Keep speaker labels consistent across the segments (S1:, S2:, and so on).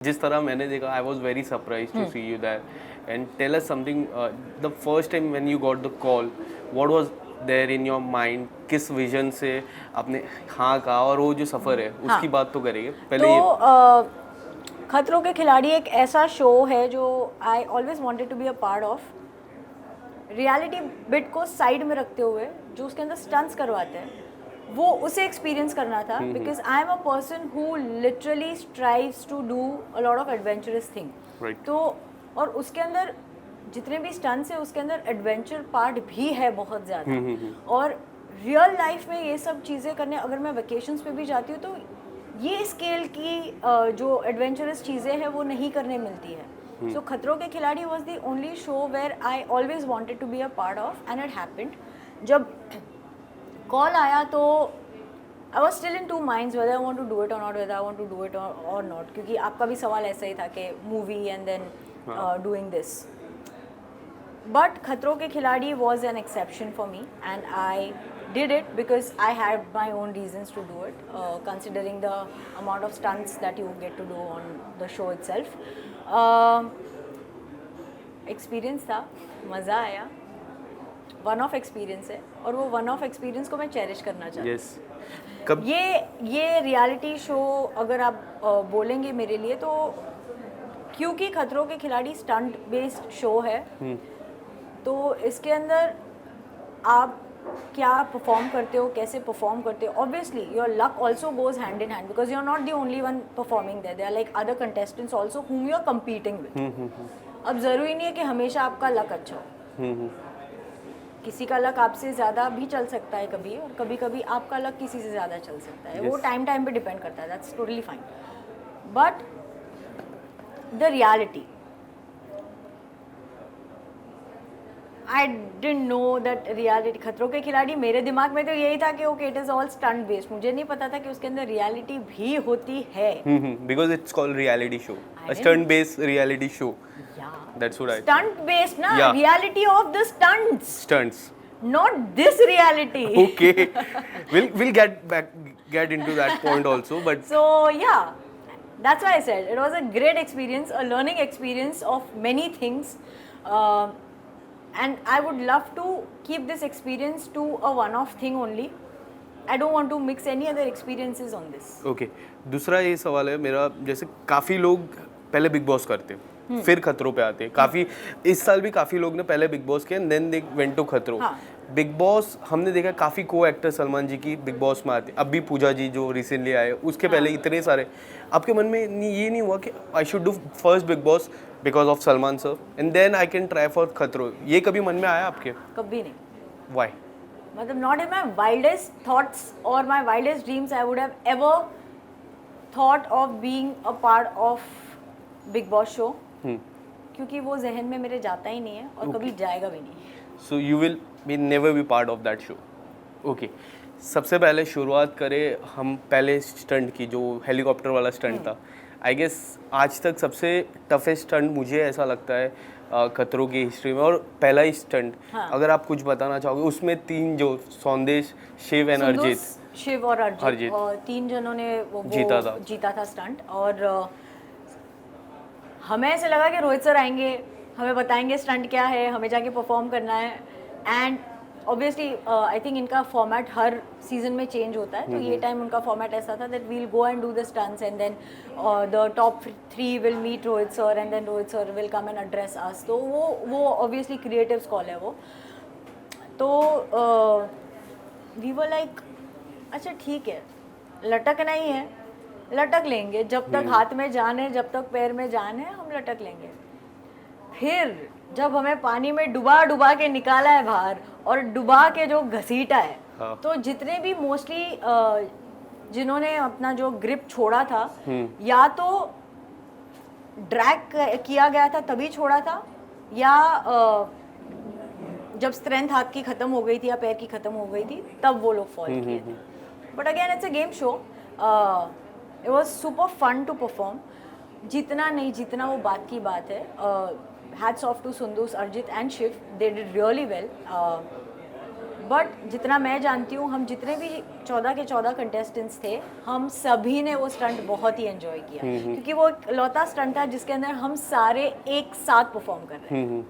S1: जिस तरह मैंने देखा, I was very surprise to see you that and tell us something, the first time when you got the call, what was there in your mind? किस vision से आपने हाँ कहा, और वो जो सफ़र है उसकी बात तो करेंगे पहले।
S2: तो खतरों के खिलाड़ी एक ऐसा शो है जो I always wanted to be a part of. Reality bit को साइड में रखते हुए जो उसके अंदर स्टंट्स करवाते हैं वो उसे एक्सपीरियंस करना था, because I am a person who literally strives to do a lot of adventurous thing.
S1: Right.
S2: तो और उसके अंदर जितने भी स्टंट्स है उसके अंदर एडवेंचर पार्ट भी है बहुत ज़्यादा। और रियल लाइफ में ये सब चीज़ें करने, अगर मैं वेकेशंस पे भी जाती हूँ तो ये स्केल की जो एडवेंचरस चीज़ें हैं वो नहीं करने मिलती है। सो Khatron Ke Khiladi was the only show where I always wanted to be a part of, and it happened. जब कॉल आया तो I was still in two minds whether I want to do it और not, whether I want to do it और not, क्योंकि आपका भी सवाल ऐसा ही था कि movie and then doing this. But Khatron Ke Khiladi was an exception for me and I did it because I had my own reasons to do it, considering the amount of stunts that you get to do on the show itself. Experience था, मज़ा आया, one of experience है और वो one of experience को मैं cherish करना चाहती हूँ।
S1: yes. कब
S2: ये रियलिटी शो अगर आप बोलेंगे मेरे लिए तो, क्योंकि खतरों के खिलाड़ी स्टंट बेस्ड शो है, तो इसके अंदर आप क्या परफॉर्म करते हो, कैसे परफॉर्म करते हो, obviously your luck also goes hand in hand because you are not the only one performing there, they are like other contestants also whom you are competing with. अब ज़रूरी नहीं है कि हमेशा आपका लक अच्छा हो, किसी का लक आपसे ज़्यादा भी चल सकता है कभी, और कभी कभी आपका लक किसी से ज़्यादा चल सकता है। वो टाइम पे डिपेंड करता है, that's totally fine. But the reality, I didn't know that reality, खतरों के खिलाड़ी मेरे दिमाग में तो यही था कि okay it is all stunt based, मुझे नहीं पता था कि उसके अंदर रियलिटी भी होती है।
S1: because it's called reality show, a stunt based reality show. That's what I
S2: stunt based ना,
S1: Yeah.
S2: Reality of the stunts,
S1: stunts.
S2: not this reality.
S1: Okay. We'll get into that point also, but
S2: So yeah, that's why I said it was a great experience, a learning experience of many things, and I would love to keep this experience to a one-off thing only. I don't want to mix any other experiences on this.
S1: Okay. दूसरा ये सवाल है मेरा, जैसे काफ़ी लोग पहले big boss करते हैं फिर खतरों पे आते हैं, काफ़ी इस साल भी काफ़ी लोग ने पहले बिग बॉस किया देन दे वेंट टू खतरों। बिग बॉस हमने देखा काफ़ी को एक्टर सलमान जी की बिग बॉस में आते, अब भी पूजा जी जो रिसेंटली आए, उसके पहले इतने सारे। आपके मन में ये नहीं हुआ कि I should do first Bigg Boss because of Salman sir and then I can try for खतरों? ये कभी मन में आया आपके?
S2: कभी नहीं।
S1: वाई?
S2: मतलब not in my wildest thoughts or my wildest dreams I would have ever thought of being a part of Big Boss show, क्योंकि वो जहन में मेरे जाता ही नहीं है और कभी जाएगा भी नहीं।
S1: So you will be never be part of that show. Okay, सबसे पहले शुरुआत करें हम पहले स्टंट की, जो हेलीकॉप्टर वाला स्टंट था। आई गेस आज तक सबसे टफेस्ट स्टंट मुझे ऐसा लगता है खतरों की हिस्ट्री में, और पहला ही स्टंट। अगर आप कुछ बताना चाहोगे, उसमें तीन जो सौंदेश, शिव एंड अर्जित,
S2: शिव और अर्जित और तीन जनों ने वो जीता था स्टंट। और हमें ऐसे लगा कि रोहित सर आएंगे, हमें बताएंगे स्टंट क्या है, हमें जाके परफॉर्म करना है। एंड ऑब्वियसली आई थिंक इनका फॉर्मेट हर सीजन में चेंज होता है, तो ये टाइम उनका फॉर्मेट ऐसा था that we'll go and do the stunts and then the top 3 will meet Rohit sir and then Rohit sir will come and address us. तो वो ऑब्वियसली क्रिएटिव कॉल है वो। तो वी वर लाइक अच्छा ठीक है, लटकना ही है, लटक लेंगे, जब तक हाथ में जान है, जब तक पैर में जान है, हम लटक लेंगे। फिर जब हमें पानी में डुबा के निकाला है बाहर और डुबा के जो घसीटा है, तो जितने भी मोस्टली जिन्होंने अपना जो ग्रिप छोड़ा था, या तो ड्रैग किया गया था तभी छोड़ा था, या जब स्ट्रेंथ हाथ की खत्म हो गई थी या पैर की खत्म हो गई थी तब वो लोग फॉल किए थे। But again it's a game show, it was super fun to perform. जीतना नहीं जीतना वो बात की बात है। Hats off to Sundus, Arjit and Shiv, they did really well. But जितना मैं जानती हूँ, हम जितने भी 14 के 14 कंटेस्टेंट्स थे, हम सभी ने वो स्टंट बहुत ही एंजॉय किया, क्योंकि वो एक लौता स्टंट था जिसके अंदर हम सारे एक साथ परफॉर्म कर रहे हैं।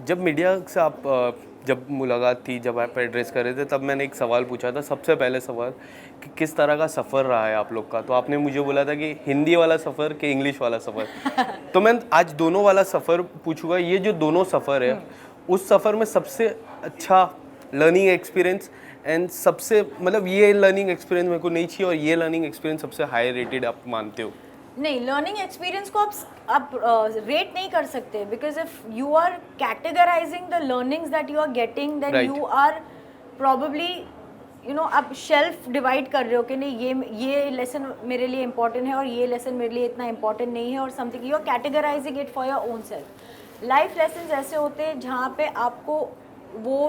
S1: जब मीडिया से आप जब मुलाकात थी, जब आप एड्रेस कर रहे थे, तब मैंने एक सवाल पूछा था, सबसे पहले सवाल कि किस तरह का सफ़र रहा है आप लोग का। तो आपने मुझे बोला था कि हिंदी वाला सफ़र कि इंग्लिश वाला सफ़र। तो मैं आज दोनों वाला सफ़र पूछूंगा। ये जो दोनों सफ़र है, उस सफ़र में सबसे अच्छा लर्निंग एक्सपीरियंस एंड सबसे मतलब ये लर्निंग एक्सपीरियंस मेरे को नहीं चाहिए और ये लर्निंग एक्सपीरियंस सबसे हाई रेटेड आप मानते हो?
S2: नहीं, लर्निंग एक्सपीरियंस को आप रेट नहीं कर सकते, because if you are categorising the learnings that you are getting, then you are probably आप शेल्फ डिवाइड कर रहे हो कि नहीं, ये लेसन मेरे लिए इंपॉर्टेंट है और ये लेसन मेरे लिए इतना इंपॉर्टेंट नहीं है, और something you are categorising it for your own self. Life lesson ऐसे होते हैं जहाँ पे आपको वो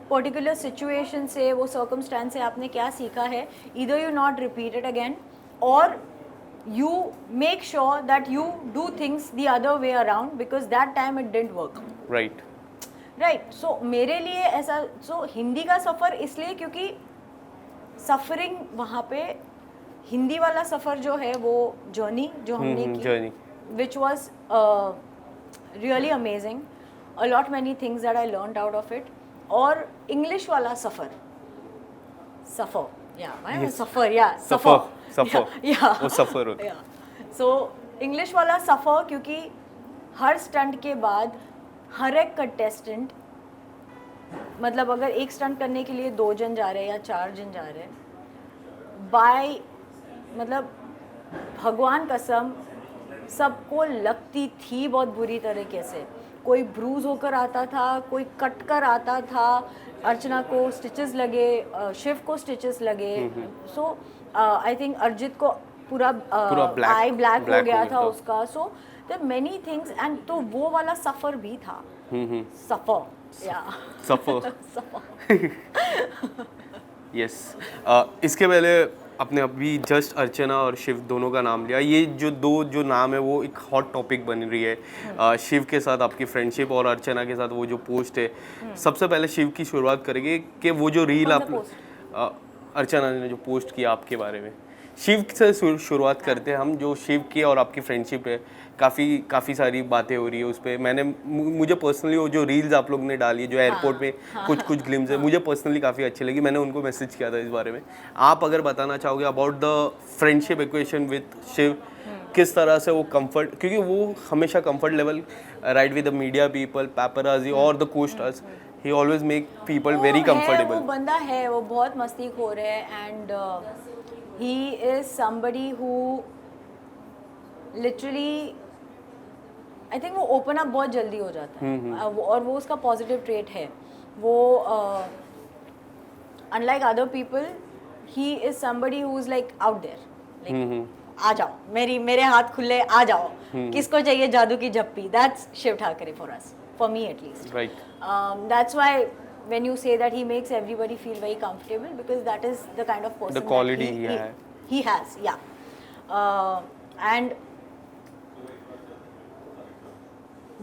S2: पर्टिकुलर सिचुएशन से, वो सर्कमस्टेंस से आपने क्या सीखा है, either you not repeat it again और you make sure that you do things the other way around, because that time it didn't work. right so मेरे लिए ऐसा, हिंदी का सफ़र इसलिए क्योंकि सफरिंग वहाँ पे, हिंदी वाला सफ़र जो है वो जर्नी जो हमने की, which was really amazing, a lot many things that I learned out of it. और इंग्लिश वाला सफ़र सो इंग्लिश वाला सफ़र, क्योंकि हर स्टंट के बाद हर एक कंटेस्टेंट, मतलब अगर एक स्टंट करने के लिए 2 जन जा रहे हैं या 4 जन जा रहे हैं, बाय मतलब भगवान कसम सबको लगती थी बहुत बुरी तरीके से। कोई ब्रूज होकर आता था, कोई कट कर आता था, अर्चना को स्टिचेस लगे, शिव को स्टिचेस लगे। सो आई थिंक अर्जित को पूरा आई ब्लैक हो गया था उसका। So there many things, and तो वो वाला सफ़र भी था।
S1: सफ़र यस। इसके पहले आपने अभी जस्ट अर्चना और शिव दोनों का नाम लिया। ये जो नाम है वो एक हॉट टॉपिक बन रही है। शिव के साथ आपकी फ्रेंडशिप और अर्चना के साथ वो जो पोस्ट है, सबसे पहले शिव की शुरुआत करेंगे कि वो जो रील आप अर्चना ने जो पोस्ट किया आपके बारे में, शिव से शुरुआत करते हैं हम। जो शिव की और आपकी फ्रेंडशिप है, काफ़ी सारी बातें हो रही है उस पर। मुझे पर्सनली वो जो रील्स आप लोग ने डाली है जो एयरपोर्ट में कुछ ग्लिम्स है, मुझे पर्सनली काफ़ी अच्छी लगी। मैंने उनको मैसेज किया था इस बारे में। आप अगर बताना चाहोगे about the friendship equation with Shiv, किस तरह से वो कंफर्ट, क्योंकि वो हमेशा comfort level ride with the media people, paparazzi और the co-stars, he always make people very comfortable.
S2: वो बंदा है, वो बहुत मस्तीखोर है, and he is somebody who literally, I think वो ओपन अप बहुत जल्दी हो जाता है। और वो उसका पॉजिटिव ट्रेट है। वो unlike other people, he is somebody who is like out there, like आ जाओ, मेरे हाथ खुले, आ जाओ, किसको चाहिए जादू की झप्पी। That's Shiv Thackeray for us, for me at least. That's why when you say that he makes everybody feel very comfortable, because that is the kind of person, the
S1: quality
S2: he has, and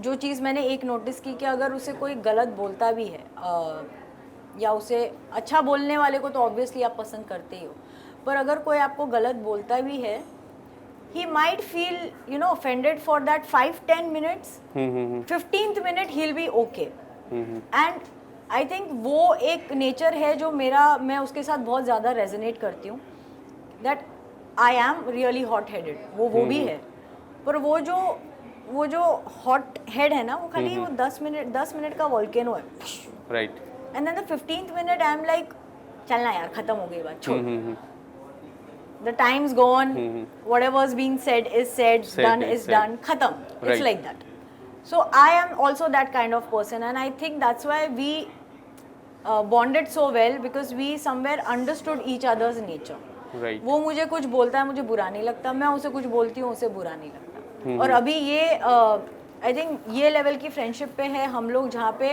S2: जो चीज़ मैंने एक notice की कि अगर उसे कोई गलत बोलता भी है, या उसे अच्छा बोलने वाले को तो ऑब्वियसली आप पसंद करते ही हो, पर अगर कोई आपको गलत बोलता भी है, he might feel offended for that 5-10 minutes, 15th minute he'll be okay, and I think वो एक नेचर है जो मैं उसके साथ बहुत ज़्यादा रेजोनेट करती हूँ, that I am really hot headed. वो भी है, पर वो जो हॉट हेड है ना, वो खाली वो 10 मिनट का वोल्केनो है,
S1: right.
S2: And then the 15th minute I am like, चलना यार, खत्म हो गई बात, छोड़, the time's gone, whatever is being said is said, done is done, खत्म, it's like that. So I am also that kind of person, and I think that's why we bonded so well, because we somewhere understood each other's nature.
S1: Right.
S2: वो मुझे कुछ बोलता है, मुझे बुरा नहीं लगता, मैं उसे कुछ बोलती हूँ, उसे बुरा नहीं लगता. और अभी ये आई थिंक ये लेवल की फ्रेंडशिप पे है हम लोग, जहाँ पे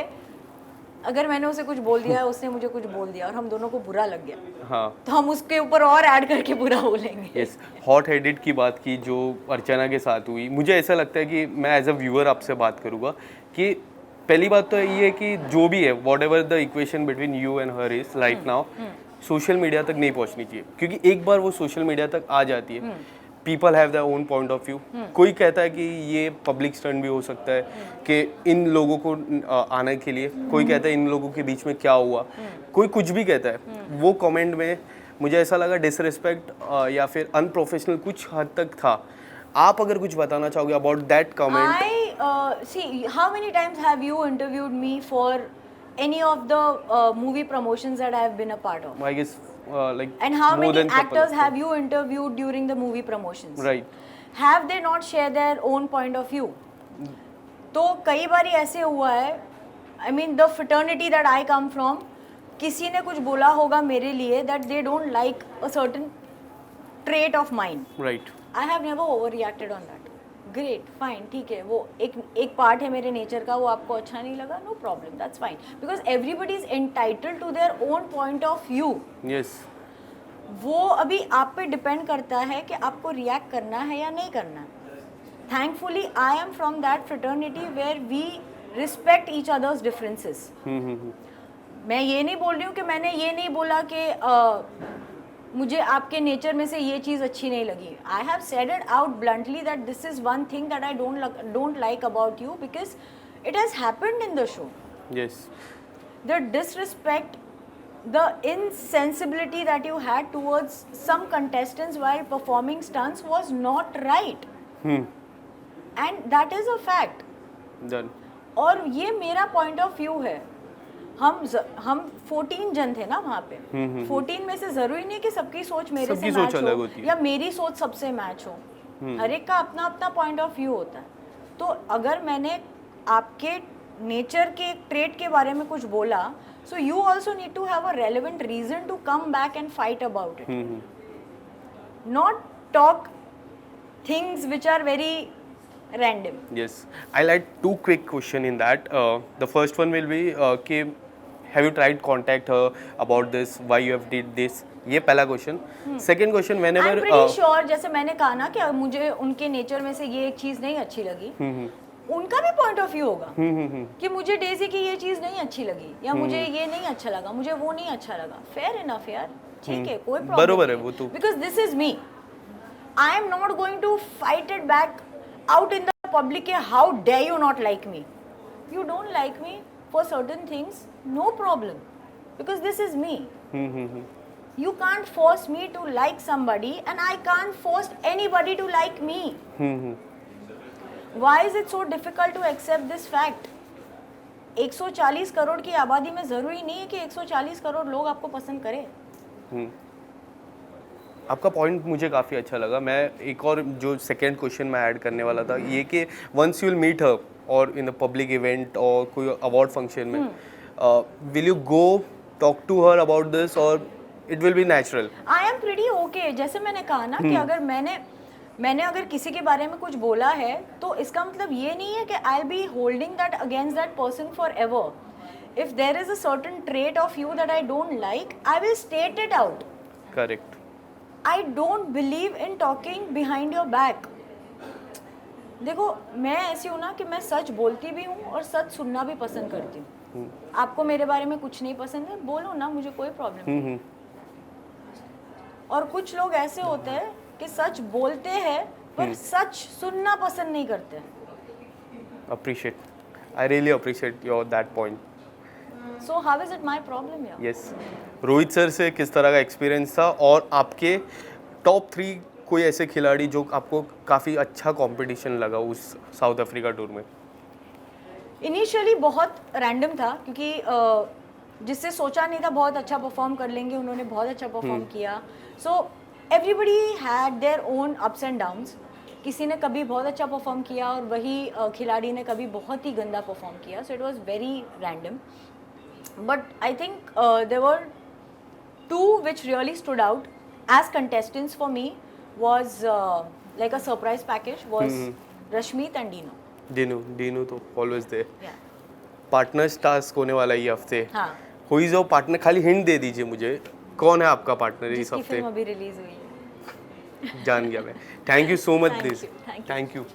S2: अगर मैंने उसे कुछ बोल दिया, उसने मुझे कुछ बोल दिया और हम दोनों को बुरा लग गया, हाँ, तो हम उसके ऊपर और ऐड करके बुरा बोलेंगे.
S1: yes. हॉट हेडेड की बात की जो अर्चना के साथ हुई, मुझे ऐसा लगता है कि मैं एज अ व्यूअर आपसे बात करूँगा कि पहली बात तो ये है कि जो भी है what ever the equation between you and her is right now, social media तक नहीं पहुंचनी चाहिए, क्योंकि एक बार वो सोशल मीडिया तक आ जाती है, people have their own point of view. कोई कहता है कि ये पब्लिक स्टंट भी हो सकता है कि इन लोगों को आने के लिए, कोई कहता है इन लोगों के बीच में क्या हुआ, कोई कुछ भी कहता है। वो कमेंट में मुझे ऐसा लगा डिसरिस्पेक्ट या फिर अनप्रोफेशनल कुछ हद तक था। आप अगर कुछ बताना चाहोगे about that comment?
S2: See, how many times have you interviewed me for any of the movie promotions that I have been a part of?
S1: I guess like
S2: And how
S1: more
S2: many
S1: than couple
S2: actors
S1: of
S2: have you interviewed during the movie promotions?
S1: Right.
S2: Have they not shared their own point of view? तो कई बार ऐसे हुआ है, I mean the fraternity that I come from, किसी ने कुछ बोला होगा मेरे लिए that they don't like a certain trait of mine.
S1: Right.
S2: I have never overreacted on that. Great, fine, ठीक है, वो एक पार्ट है मेरे नेचर का, वो आपको अच्छा नहीं लगा, no problem, that's fine. Because everybody is entitled to their own point of view.
S1: Yes.
S2: वो अभी आप पे डिपेंड करता है कि आपको रिएक्ट करना है या नहीं करना। Thankfully, I am from that fraternity where we respect each other's differences. मैं ये नहीं बोल रही हूँ कि मैंने ये नहीं बोला कि मुझे आपके नेचर में से ये चीज़ अच्छी नहीं लगी। I have said it out bluntly that this is one thing that I don't like about you because it has happened in the show.
S1: Yes.
S2: The disrespect, the insensibility that you had towards some contestants while performing stunts was not right. And that is a fact.
S1: Done.
S2: और ये मेरा point of view है। हम 14 जन थे ना वहाँ पे। 14 में से जरूरी नहीं कि सबकी सोच मेरे से मैच हो या मेरी सोच सबसे मैच हो। हर एक का अपना अपना पॉइंट ऑफ व्यू होता है। तो अगर मैंने आपके नेचर के ट्रेट के बारे में कुछ बोला, so you also need to have a relevant reason to come back and fight about it, not talk things which are very random.
S1: Yes, I'll add two quick question in that. The first one will be कि have you tried contact her about this? Why you have did this? ये पहला question. Second question whenever
S2: I'm pretty sure, जैसे मैंने कहा ना कि मुझे उनके नेचर में से ये एक चीज नहीं अच्छी लगी, उनका भी पॉइंट ऑफ व्यू होगा कि मुझे डेजी की ये चीज नहीं अच्छी लगी या मुझे ये नहीं अच्छा लगा, मुझे वो नहीं अच्छा लगा। फेयर इनफ यार, ठीक है, कोई प्रॉब्लम
S1: बरोबर है वो तो।
S2: Because this is me, I am not going to fight it back out in the public ke how dare you not like me. You don't like me for certain things, no problem, because this is me. You can't force me to like somebody and I can't force anybody to like me. Why is it so difficult to accept this fact? 140 crore की आबादी में ज़रूरी नहीं है कि 140 करोड़ लोग आपको पसंद करें।
S1: आपका पॉइंट मुझे काफ़ी अच्छा लगा। मैं एक और जो सेकंड क्वेश्चन मैं ऐड करने वाला था ये कि once you will meet her और इन अ पब्लिक इवेंट और कोई अवार्ड फंक्शन में, will you go talk to her about this और it will be natural?
S2: I am pretty okay. जैसे मैंने कहा ना कि अगर मैंने अगर किसी के बारे में कुछ बोला है तो इसका मतलब ये नहीं है कि I will be holding that against that person forever. If there is a certain trait of you that I don't like, I will state it out.
S1: Correct.
S2: I don't believe in talking behind your back. देखो मैं ऐसी हूँ ना कि मैं सच बोलती भी हूँ और सच सुनना भी पसंद करती हूँ। आपको मेरे बारे में कुछ नहीं पसंद है, बोलो ना, मुझे कोई प्रॉब्लम नहीं। और कुछ लोग ऐसे होते हैं कि सच बोलते हैं पर सच सुनना पसंद नहीं करते।
S1: Appreciate. I really appreciate your that point.
S2: So how is it my problem here?
S1: Yes. Rohit sir से किस तरह का एक्सपीरियंस था और आपके टॉप 3 कोई ऐसे खिलाड़ी जो आपको काफ़ी अच्छा कंपटीशन लगा उस साउथ अफ्रीका टूर में?
S2: इनिशियली बहुत रैंडम था क्योंकि जिससे सोचा नहीं था बहुत अच्छा परफॉर्म कर लेंगे, उन्होंने बहुत अच्छा परफॉर्म किया। So everybody had their own ups and downs. किसी ने कभी बहुत अच्छा परफॉर्म किया और वही खिलाड़ी ने कभी बहुत ही गंदा परफॉर्म किया। So it was very random, but I think there were 2 which really stood out as contestants for me was like a surprise package was Rashmeet and Dino
S1: तो always there.
S2: Yeah.
S1: Partners task होने वाला ये हफ्ते।
S2: हाँ।
S1: हुई जो partner, खाली hint दे दीजिए मुझे, कौन है आपका पार्टनर इस हफ्ते?
S2: फिल्म अभी रिलीज हुई है।
S1: जान गया मैं। Thank you so much this.
S2: Thank you.
S1: Thank you.